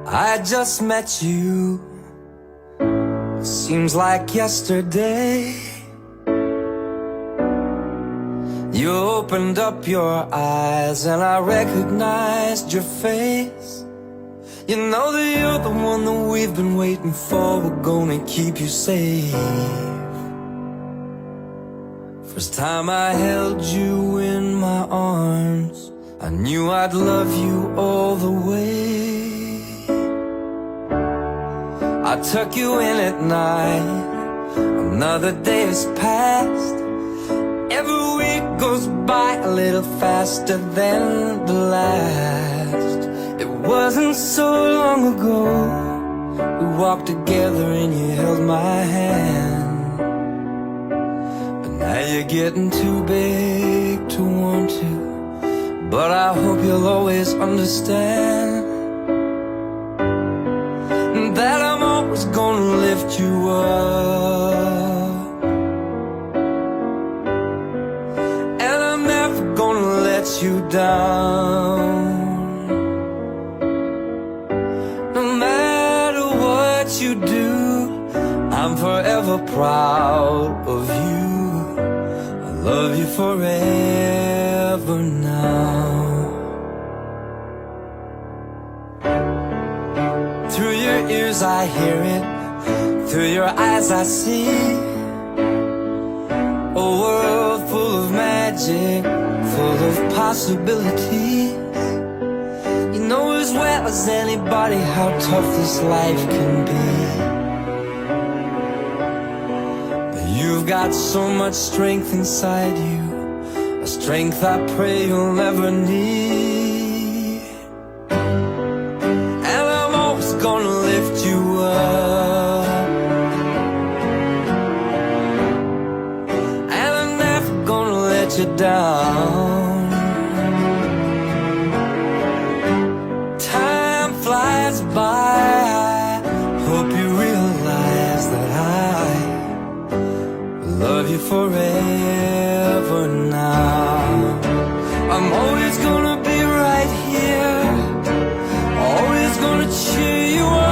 I just met you. Seems like yesterday. You opened up your eyes and I recognized your face. You know that you're the one that we've been waiting for. We're gonna keep you safe. First time I held you in my arms, I knew I'd love you all the way. I tuck you in at night, another day has passed. Every week goes by a little faster than the last. It wasn't so long ago we walked together and you held my hand. But now you're getting too big to want to, but I hope you'll always understand that I'm always gonna lift you up, and I'm never gonna let you down. No matter what you do, I'm forever proud of you. I love you forever now. Through your ears I hear it, through your eyes I see a world full of magic, full of possibilities. You know as well as anybody how tough this life can be, but you've got so much strength inside you, a strength I pray you'll never need. Gonna lift you up, and I'm never gonna let you down. Time flies by, hope you realize that I love you forever now. I'm always gonna be right here, always gonna cheer you on.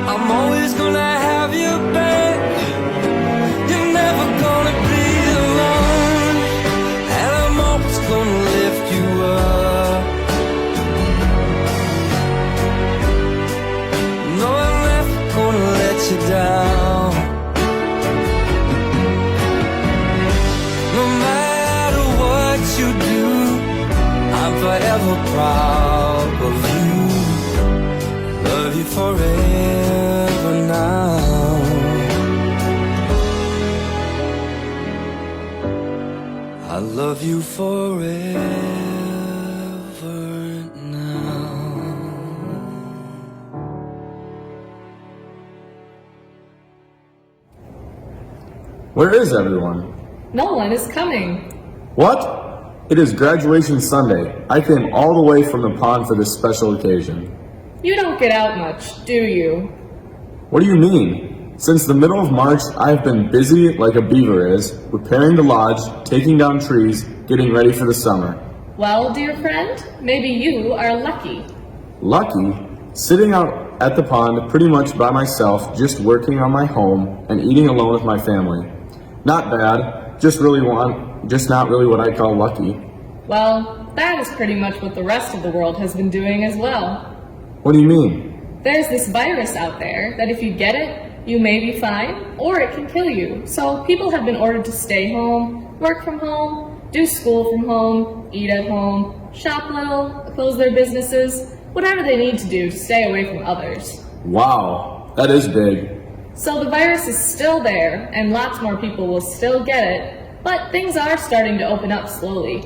I'm always gonna have your back. You're never gonna be alone, and I'm always gonna lift you up. No, I'm never gonna let you down. No matter what you do, I'm forever proud of you. Love you forever now. I love you forever now. Where is everyone? No one is coming. What? It is graduation Sunday. I came all the way from the pond for this special occasion. You don't get out much, do you? What do you mean? Since the middle of March, I have been busy like a beaver is, repairing the lodge, taking down trees, getting ready for the summer. Well, dear friend, maybe you are lucky. Lucky? Sitting out at the pond pretty much by myself, just working on my home and eating alone with my family. Not bad, just not really what I call lucky. Well, that is pretty much what the rest of the world has been doing as well. What do you mean? There's this virus out there that if you get it, you may be fine, or it can kill you. So people have been ordered to stay home, work from home, do school from home, eat at home, shop little, close their businesses, whatever they need to do to stay away from others. Wow, that is big. So the virus is still there, and lots more people will still get it, but things are starting to open up slowly.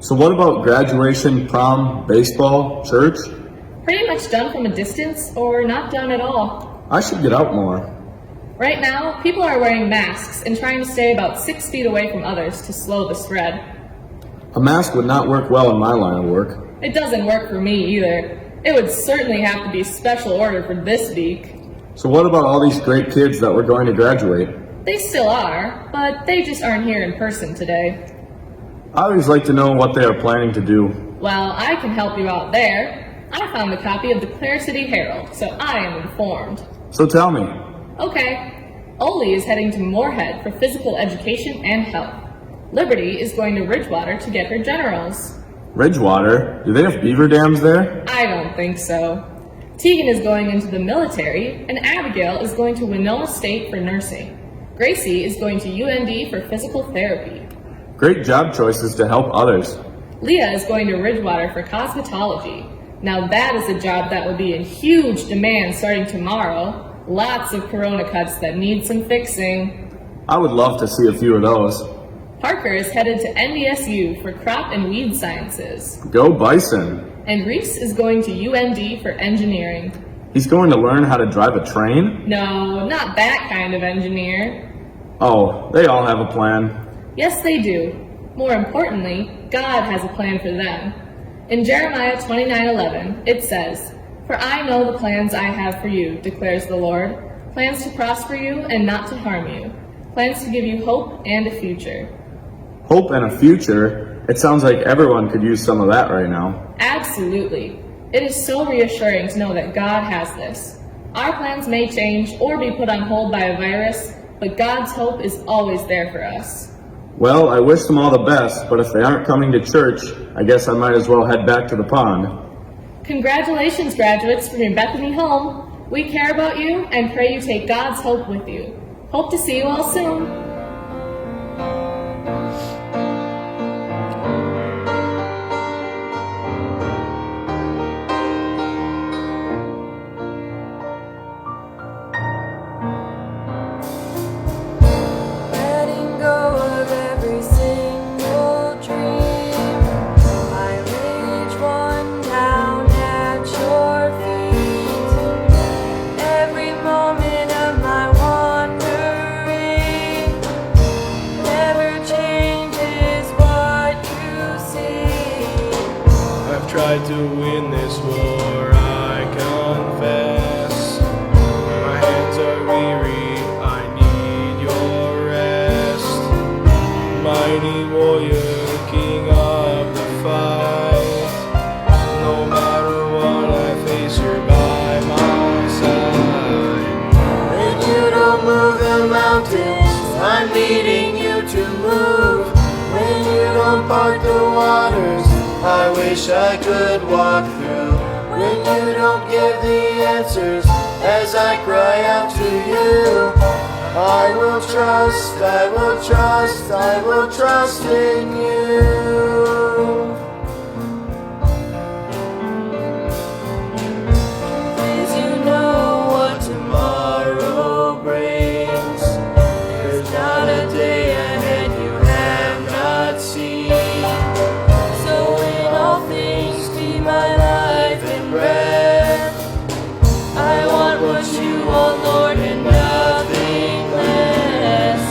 So what about graduation, prom, baseball, church? Pretty much done from a distance, or not done at all. I should get out more. Right now, people are wearing masks and trying to stay about 6 feet away from others to slow the spread. A mask would not work well in my line of work. It doesn't work for me either. It would certainly have to be a special order for this week. So what about all these great kids that were going to graduate? They still are, but they just aren't here in person today. I always like to know what they are planning to do. Well, I can help you out there. I found a copy of the Clare City Herald, so I am informed. So tell me, Okay, Oli is heading to Moorhead for physical education and health. Liberty is going to Ridgewater to get her generals. Ridgewater, do they have beaver dams there? I don't think so. Tegan is going into the military, and Abigail is going to Winona State for nursing. Gracie is going to UND for physical therapy. Great job choices to help others. Leah is going to Ridgewater for cosmetology. Now that is a job that will be in huge demand starting tomorrow. Lots of corona cuts that need some fixing. I would love to see a few of those. Parker is headed to NDSU for crop and weed sciences. Go Bison! And Reese is going to UND for engineering. He's going to learn how to drive a train? No, not that kind of engineer. Oh, they all have a plan. Yes, they do. More importantly, God has a plan for them. In Jeremiah 29:11, it says, "For I know the plans I have for you, declares the Lord, plans to prosper you and not to harm you, plans to give you hope and a future." Hope and a future? It sounds like everyone could use some of that right now. Absolutely. It is so reassuring to know that God has this. Our plans may change or be put on hold by a virus, but God's hope is always there for us. Well, I wish them all the best, but if they aren't coming to church, I guess I might as well head back to the pond. Congratulations, graduates, from your Bethany home. We care about you and pray you take God's hope with you. Hope to see you all soon. Letting go of every single dream, I lay each one down at your feet. Every moment of my wandering never changes what you see. I've tried to win this war, I confess. My hands are weary, I need your rest. Mighty warrior, king of the fight. No matter what I face, you're by my side. When you don't move the mountains, I'm needing you to move. When you don't part the waters, I wish I could walk through. When you don't give the answers, as I cry out to you, I will trust, I will trust, I will trust in you. Please, you know what tomorrow brings. There's not a day ahead you have not seen. So in all things, be my life and breath. I want what you want, Lord, and nothing less.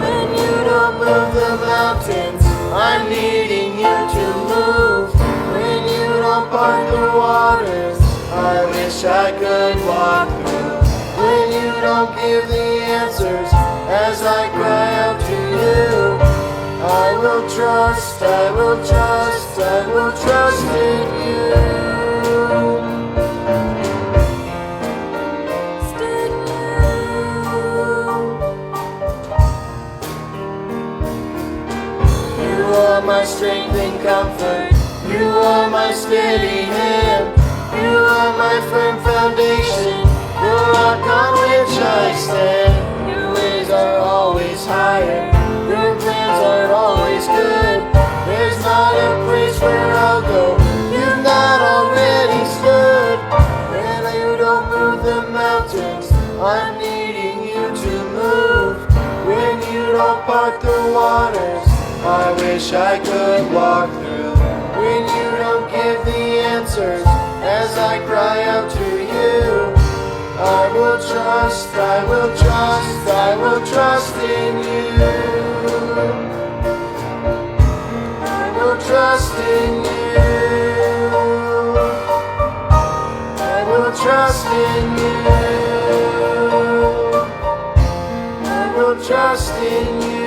When you don't move the mountains, I'm needing you to move. When you don't part the waters, I wish I could walk through. When you don't give the answers, as I cry out to you, I will trust, I will trust, I will trust in you. You are my strength and comfort. You are my steady hand. You are my firm foundation, the rock on which I stand. Your ways are always higher. Your plans are always good. There's not a place where I'll go you've not already stood. When you don't move the mountains, I'm needing you to move. When you don't part the waters, I wish I could walk through. When you don't give the answers, as I cry out to you, I will trust, I will trust, I will trust in you. I will trust in you. I will trust in you. I will trust in you.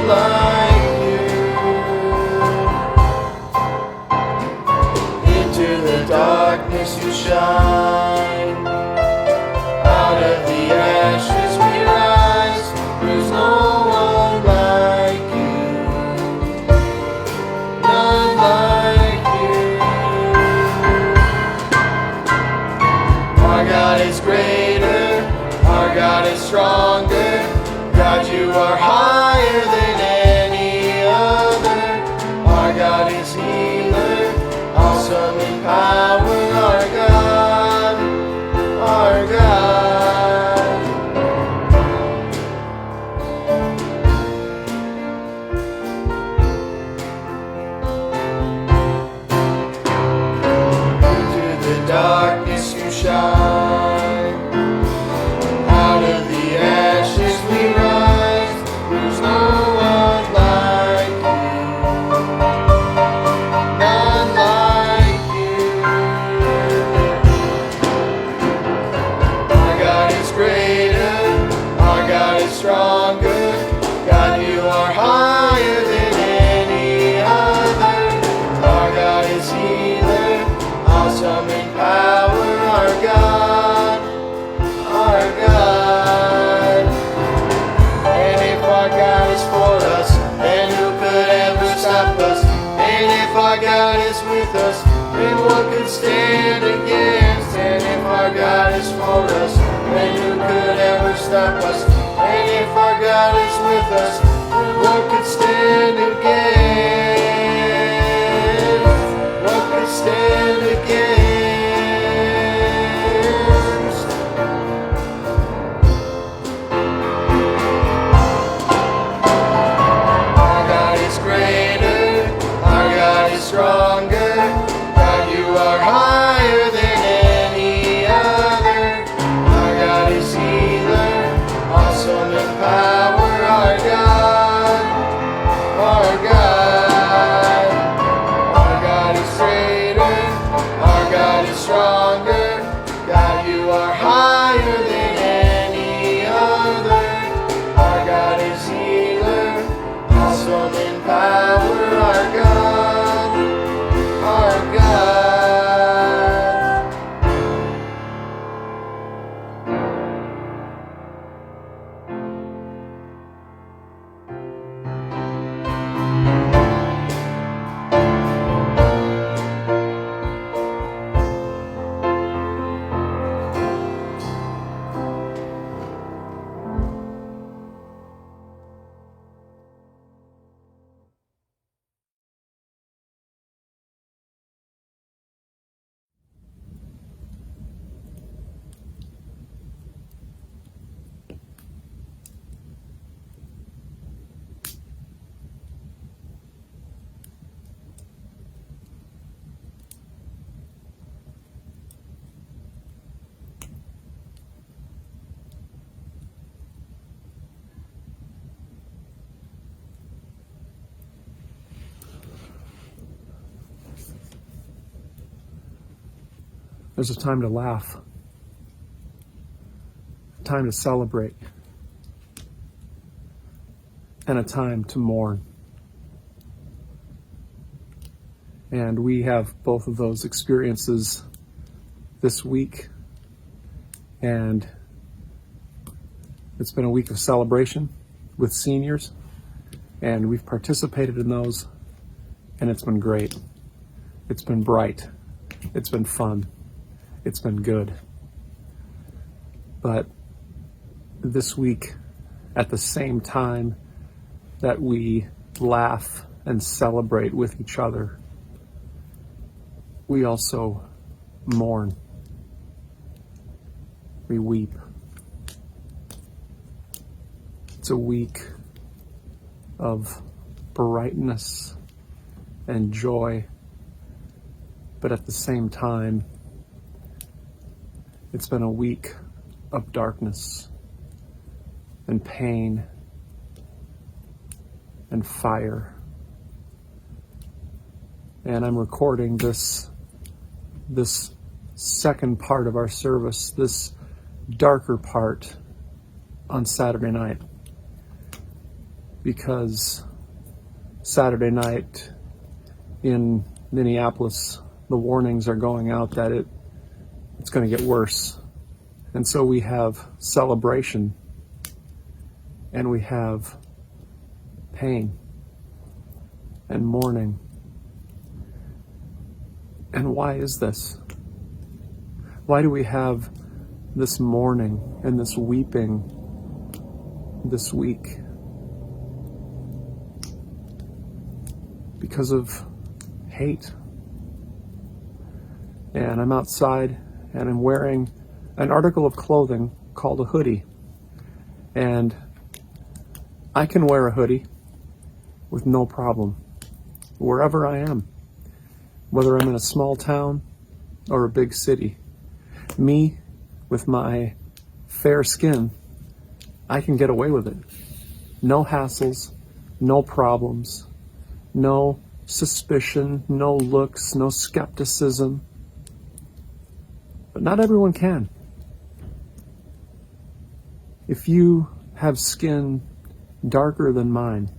none like you. Into the darkness you shine, out of the ashes we rise. There's no one like you, none like you. Our God is greater, our God is stronger. God, you are higher than any other. Our God is healer, awesome in power. Our God, our God. Into the darkness you shine, out of the ashes we rise. There's no one like you, none like you. Our God is greater, our God is stronger. God, you are higher than any other. Our God is healer, awesome in power. Our God, our God. And if our God is for us, then who could ever stop us? And if our God is with us, then what could stand against? And if our God is for us, then who could ever stop us? And if our God is with us, then what could stand against? What could stand against? Our God is greater, our God is stronger. God, you are higher than any other. Our God is healer, awesome in power. Our God, our God. Our God is greater, our God is stronger. God, you are higher than any other. Our God is healer, awesome in power. Our God, our God. There's a time to laugh, a time to celebrate, and a time to mourn. And we have both of those experiences this week. And it's been a week of celebration with seniors, and we've participated in those, and it's been great. It's been bright. It's been fun. It's been good. But this week, at the same time that we laugh and celebrate with each other, we also mourn. We weep. It's a week of brightness and joy, but at the same time, it's been a week of darkness and pain and fire. And I'm recording this second part of our service, this darker part, on Saturday night. because Saturday night in Minneapolis, the warnings are going out that it's going to get worse. And so we have celebration and we have pain and mourning. And why is this? Why do we have this mourning and this weeping this week? Because of hate. And I'm outside and I'm wearing an article of clothing called a hoodie. And I can wear a hoodie with no problem wherever I am, whether I'm in a small town or a big city. Me, with my fair skin, I can get away with it. No hassles, no problems, no suspicion, no looks, no skepticism. But not everyone can. If you have skin darker than mine,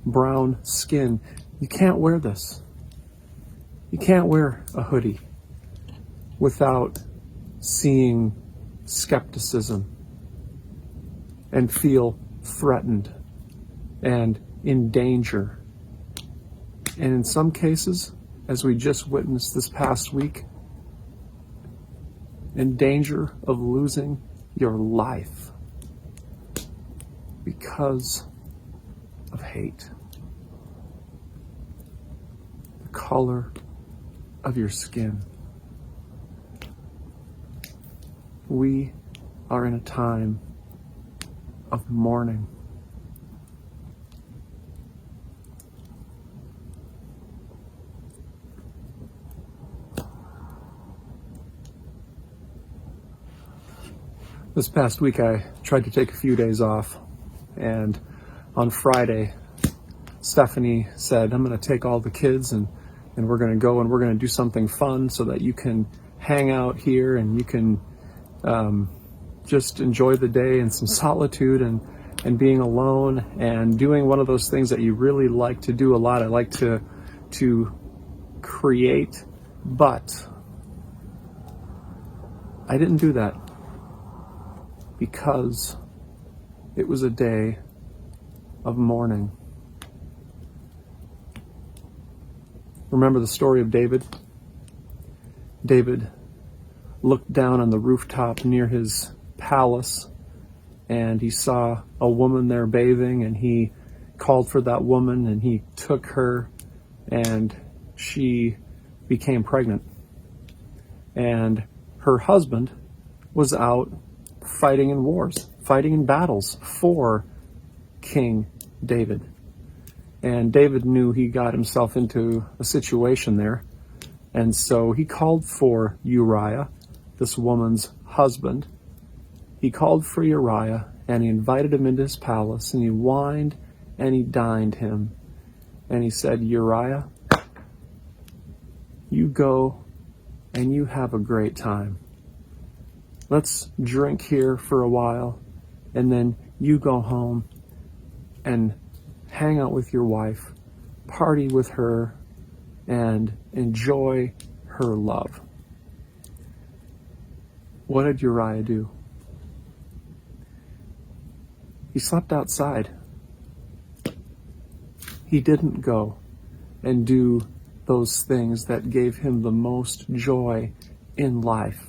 brown skin, you can't wear this. You can't wear a hoodie without seeing skepticism and feel threatened and in danger. And in some cases, as we just witnessed this past week, in danger of losing your life because of hate. The color of your skin. We are in a time of mourning. This past week I tried to take a few days off, and on Friday Stephanie said, I'm going to take all the kids and we're going to go and we're going to do something fun so that you can hang out here and you can just enjoy the day in some solitude and being alone and doing one of those things that you really like to do a lot. I like to create, but I didn't do that because it was a day of mourning. Remember the story of David? David looked down on the rooftop near his palace and he saw a woman there bathing, and he called for that woman and he took her, and she became pregnant. And her husband was out fighting in wars, fighting in battles for King David. And David knew he got himself into a situation there. And so he called for Uriah, this woman's husband. He called for Uriah and he invited him into his palace, and he wined and he dined him. And he said, Uriah, you go and you have a great time. Let's drink here for a while, and then you go home and hang out with your wife, party with her, and enjoy her love. What did Uriah do? He slept outside. He didn't go and do those things that gave him the most joy in life.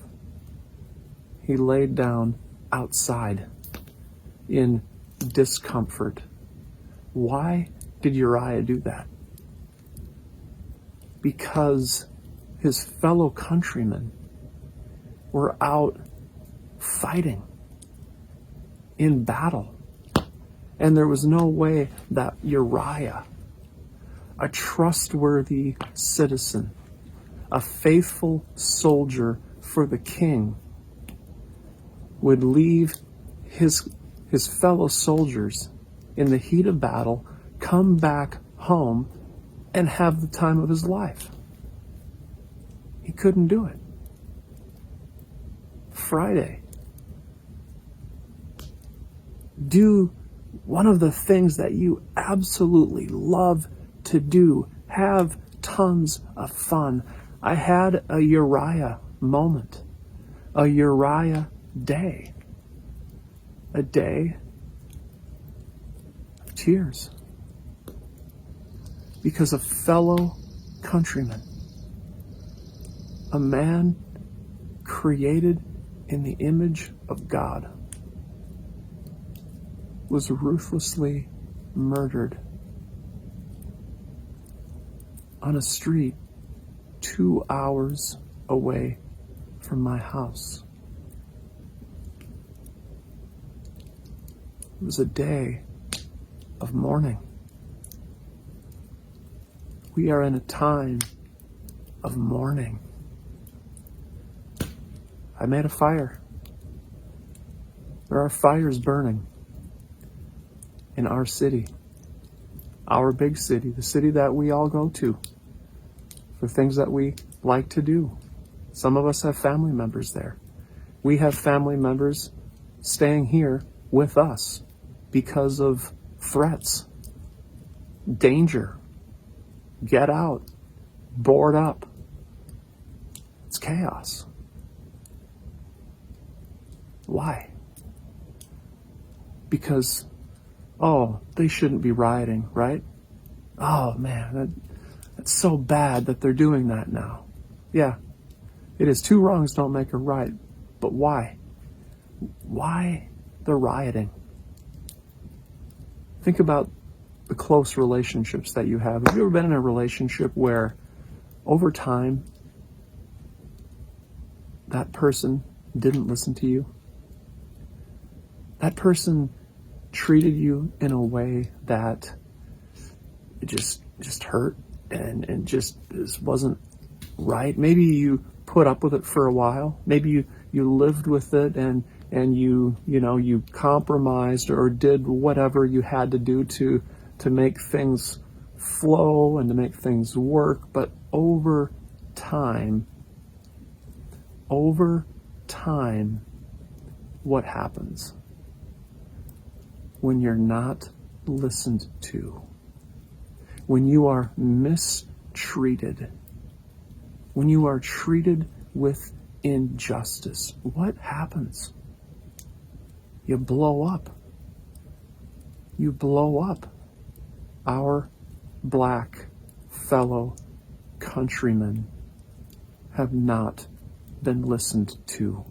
He laid down outside in discomfort. Why did Uriah do that? Because his fellow countrymen were out fighting in battle. And there was no way that Uriah, a trustworthy citizen, a faithful soldier for the king, would leave his fellow soldiers in the heat of battle, come back home, and have the time of his life. He couldn't do it. Friday. Do one of the things that you absolutely love to do, have tons of fun. I had a Uriah moment, a Uriah day, a day of tears because a fellow countryman, a man created in the image of God, was ruthlessly murdered on a street 2 hours away from my house. It was a day of mourning. We are in a time of mourning. I made a fire. There are fires burning in our city, our big city, the city that we all go to for things that we like to do. Some of us have family members there. We have family members staying here with us because of threats, danger, get out, board up. It's chaos. Why? Because, oh, they shouldn't be rioting, right? Oh man, that's so bad that they're doing that now. Yeah, it is. Two wrongs don't make a right. But why? Why the rioting? Think about the close relationships that you have. Have you ever been in a relationship where over time that person didn't listen to you? That person treated you in a way that it just hurt and just wasn't right. Maybe you put up with it for a while. Maybe you lived with it and you compromised or did whatever you had to do to make things flow and to make things work. But over time, what happens when you're not listened to? When you are mistreated, when you are treated with injustice, what happens? You blow up. You blow up. Our black fellow countrymen have not been listened to,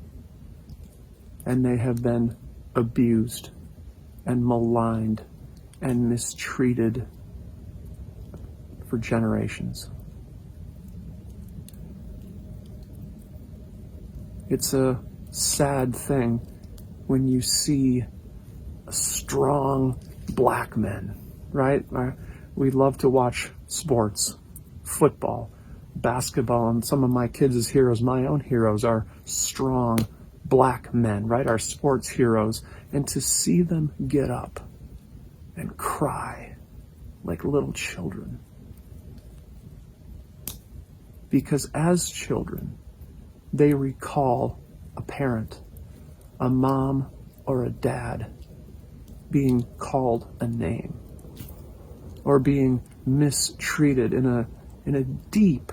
and they have been abused and maligned and mistreated for generations. It's a sad thing when you see strong black men, right? We love to watch sports, football, basketball, and some of my kids' heroes, my own heroes, are strong black men, right? Our sports heroes. And to see them get up and cry like little children. Because as children, they recall a parent, a mom or a dad being called a name or being mistreated in a deep,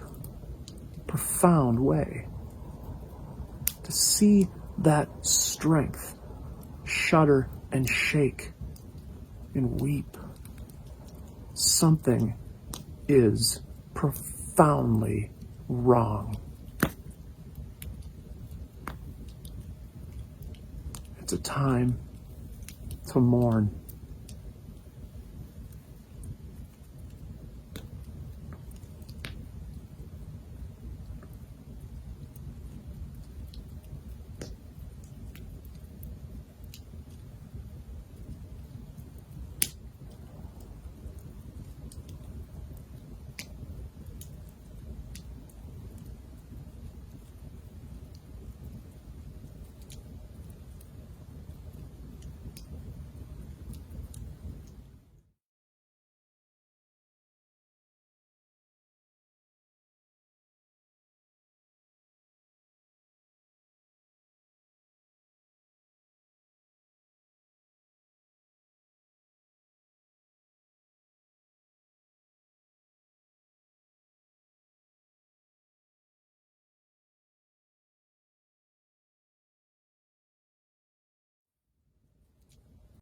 profound way. To see that strength shudder and shake and weep, something is profoundly wrong. It's a time to mourn.